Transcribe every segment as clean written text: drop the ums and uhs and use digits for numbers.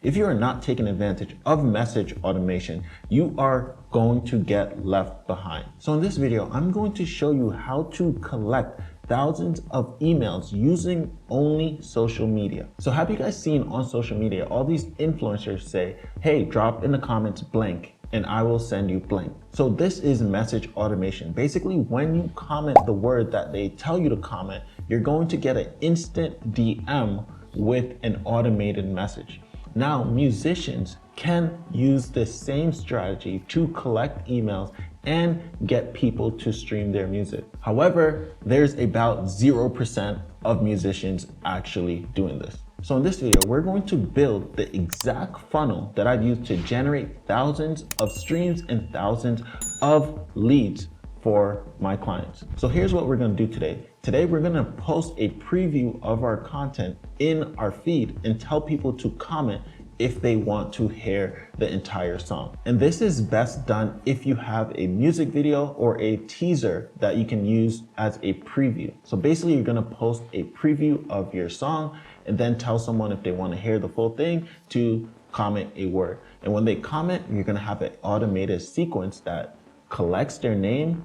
If you are not taking advantage of message automation, you are going to get left behind. So in this video, I'm going to show you how to collect thousands of emails using only social media. So have you guys seen on social media, all these influencers say, hey, drop in the comments blank and I will send you blank. So this is message automation. Basically, when you comment the word that they tell you to comment, you're going to get an instant DM with an automated message. Now, musicians can use the same strategy to collect emails and get people to stream their music. However, there's about 0% of musicians actually doing this. So in this video, we're going to build the exact funnel that I've used to generate thousands of streams and thousands of leads for my clients. So here's what we're going to do today. Today, we're going to post a preview of our content in our feed and tell people to comment if they want to hear the entire song. And this is best done if you have a music video or a teaser that you can use as a preview. So basically, you're going to post a preview of your song and then tell someone if they want to hear the full thing to comment a word. And when they comment, you're going to have an automated sequence that collects their name,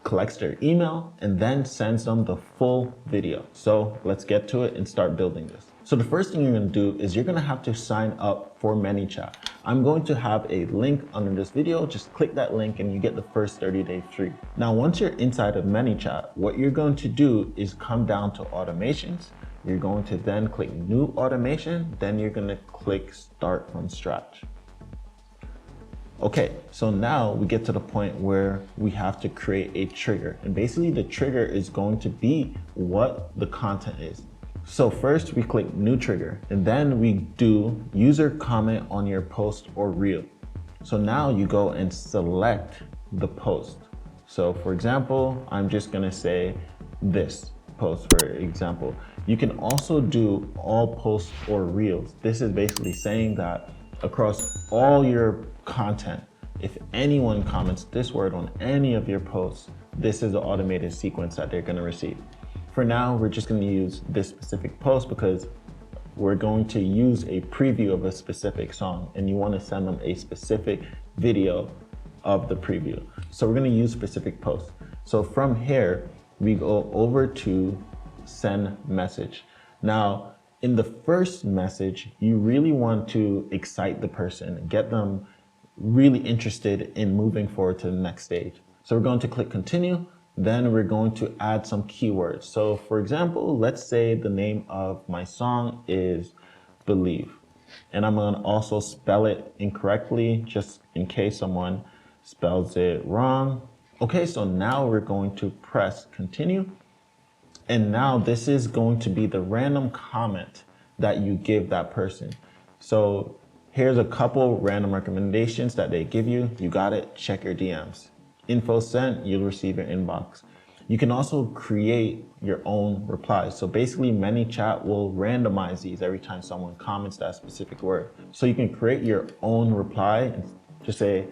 collects their email, and then sends them the full video. So let's get to it and start building this. So the first thing you're going to do is you're going to have to sign up for Manychat. I'm going to have a link under this video. Just click that link and you get the first 30-day free. Now, once you're inside of Manychat, what you're going to do is come down to automations. You're going to then click new automation. Then you're going to click start from scratch. Okay, so now we get to the point where we have to create a trigger. And basically the trigger is going to be what the content is. So first we click new trigger and then we do user comment on your post or reel. So now you go and select the post. So for example, I'm just gonna say this post for example. You can also do all posts or reels. This is basically saying that across all your content, if anyone comments this word on any of your posts, this is the automated sequence that they're gonna receive. For now, we're just gonna use this specific post because we're going to use a preview of a specific song and you wanna send them a specific video of the preview. So we're gonna use specific posts. So from here, we go over to send message. Now, in the first message, you really want to excite the person, get them really interested in moving forward to the next stage. So we're going to click continue. Then we're going to add some keywords. So for example, let's say the name of my song is Believe. And I'm going to also spell it incorrectly just in case someone spells it wrong. Okay, so now we're going to press continue. And now this is going to be the random comment that you give that person. So here's a couple random recommendations that they give you. You got it, check your DMs. Info sent, you'll receive your inbox. You can also create your own replies. So basically Manychat will randomize these every time someone comments that specific word. So you can create your own reply and just say,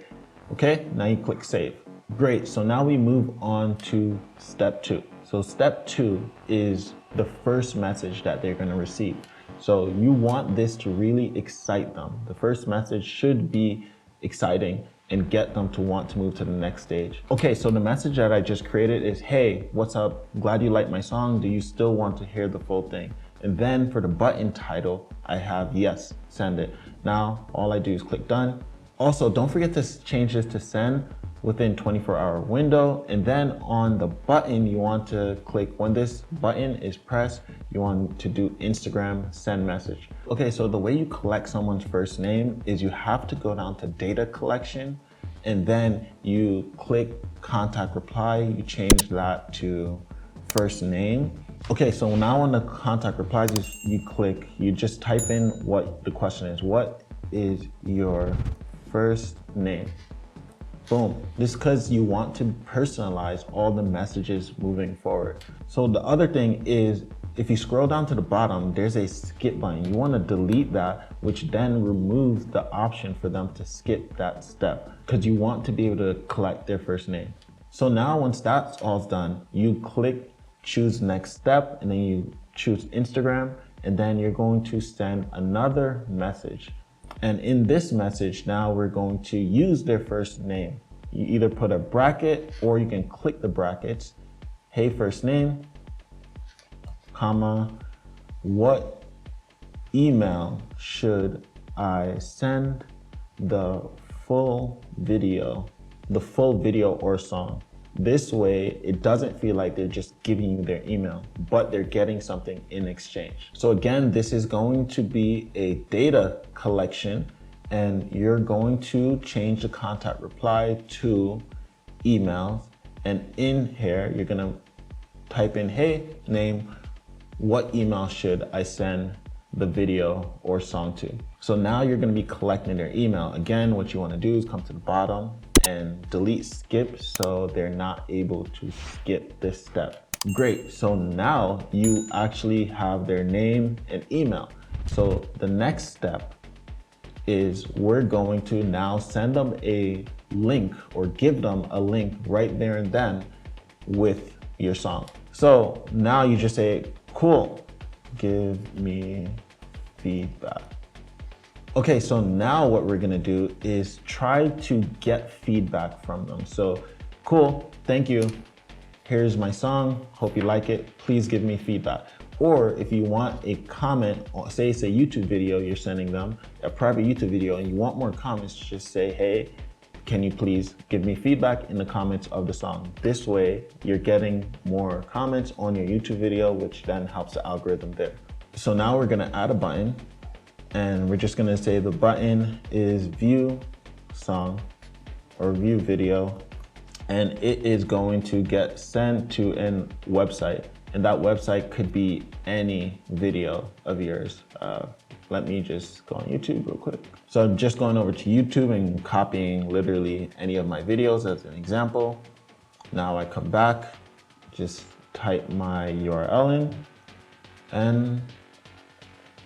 okay, now you click save. Great, so now we move on to step 2. So step 2 is the first message that they're gonna receive. So you want this to really excite them. The first message should be exciting and get them to want to move to the next stage. Okay, so the message that I just created is, hey, what's up? Glad you like my song. Do you still want to hear the full thing? And then for the button title, I have yes, send it. Now, all I do is click done. Also, don't forget to change this to send within 24-hour window. And then on the button, you want to click, when this button is pressed, you want to do Instagram send message. Okay, so the way you collect someone's first name is you have to go down to data collection and then you click contact reply, you change that to first name. Okay, so now on the contact replies, you just type in what the question is. What is your first name? Boom. This is because you want to personalize all the messages moving forward. So the other thing is, if you scroll down to the bottom, there's a skip button. You want to delete that, which then removes the option for them to skip that step because you want to be able to collect their first name. So now once that's all done, you click choose next step and then you choose Instagram and then you're going to send another message. And in this message, now we're going to use their first name. You either put a bracket or you can click the brackets. Hey, first name, comma, what email should I send the full video or song? This way, it doesn't feel like they're just giving you their email, but they're getting something in exchange. So again, this is going to be a data collection, and you're going to change the contact reply to emails. And in here, you're gonna type in, hey, name, what email should I send the video or song to? So now you're gonna be collecting their email. Again, what you wanna do is come to the bottom and delete skip so they're not able to skip this step. Great, so now you actually have their name and email. So the next step is we're going to now send them a link or give them a link right there and then with your song. So now you just say, cool, give me feedback. Okay, so now what we're gonna do is try to get feedback from them. So, cool, thank you. Here's my song, hope you like it. Please give me feedback. Or if you want a comment, say it's a YouTube video you're sending them, a private YouTube video, and you want more comments, just say, hey, can you please give me feedback in the comments of the song? This way, you're getting more comments on your YouTube video, which then helps the algorithm there. So now we're gonna add a button, and we're just gonna say the button is view song or view video, and it is going to get sent to a website, and that website could be any video of yours. Let me just go on YouTube real quick. So I'm just going over to YouTube and copying literally any of my videos as an example. Now I come back, just type my URL in, and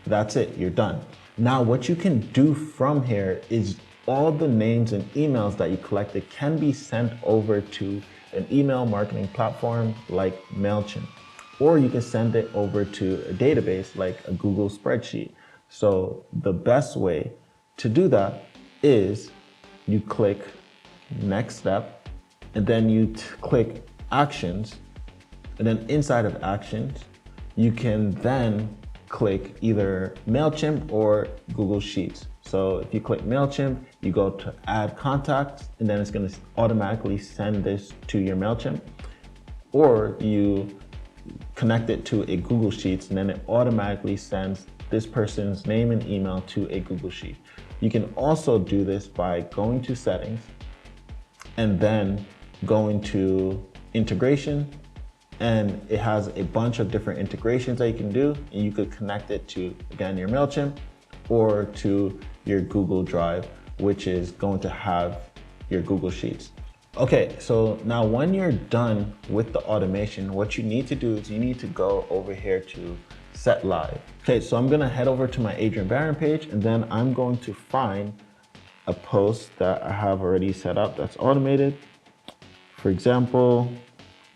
that's it, you're done. Now what you can do from here is all the names and emails that you collected can be sent over to an email marketing platform like Manychat, or you can send it over to a database like a Google spreadsheet. So the best way to do that is you click next step, and then you click actions, and then inside of actions, you can then click either MailChimp or Google Sheets. So if you click MailChimp, you go to add contacts, and then it's gonna automatically send this to your MailChimp, or you connect it to a Google Sheets, and then it automatically sends this person's name and email to a Google Sheet. You can also do this by going to settings and then going to integration, and it has a bunch of different integrations that you can do, and you could connect it to, again, your MailChimp or to your Google Drive, which is going to have your Google Sheets. Okay, so now when you're done with the automation, what you need to do is you need to go over here to set live. Okay, so I'm gonna head over to my Adrian Barrin page, and then I'm going to find a post that I have already set up that's automated. For example,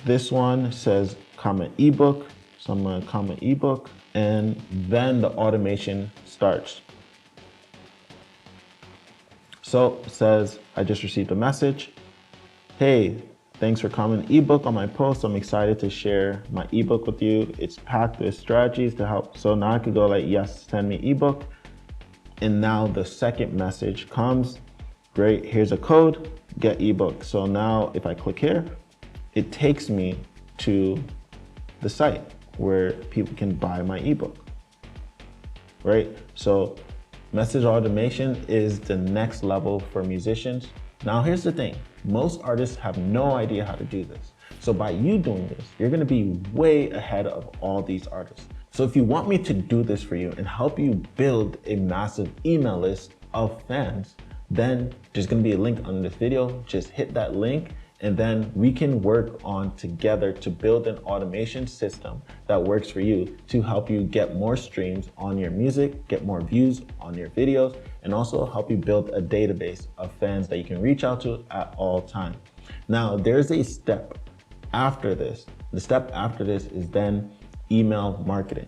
this one says comment ebook. So I'm gonna comment ebook, and then the automation starts. So it says, I just received a message. Hey, thanks for commenting ebook on my post. I'm excited to share my ebook with you. It's packed with strategies to help. So now I could go like, yes, send me ebook. And now the second message comes. Great, here's a code, get ebook. So now if I click here, it takes me to the site where people can buy my ebook, right? So message automation is the next level for musicians. Now here's the thing, most artists have no idea how to do this. So by you doing this, you're gonna be way ahead of all these artists. So if you want me to do this for you and help you build a massive email list of fans, then there's gonna be a link under this video. Just hit that link, and then we can work on together to build an automation system that works for you to help you get more streams on your music, get more views on your videos, and also help you build a database of fans that you can reach out to at all times. Now, there's a step after this. The step after this is then email marketing.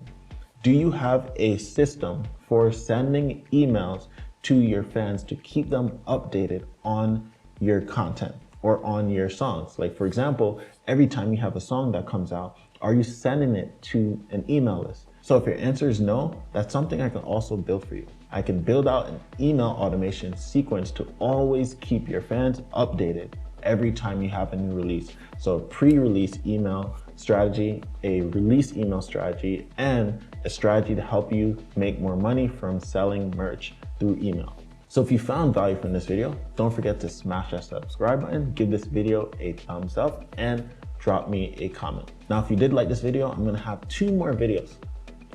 Do you have a system for sending emails to your fans to keep them updated on your content or on your songs? Like, for example, every time you have a song that comes out, are you sending it to an email list? So if your answer is no, that's something I can also build for you. I can build out an email automation sequence to always keep your fans updated every time you have a new release. So a pre-release email strategy, a release email strategy, and a strategy to help you make more money from selling merch through email. So if you found value from this video, don't forget to smash that subscribe button, give this video a thumbs up, and drop me a comment. Now, if you did like this video, I'm gonna have 2 more videos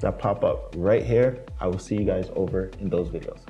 that pop up right here. I will see you guys over in those videos.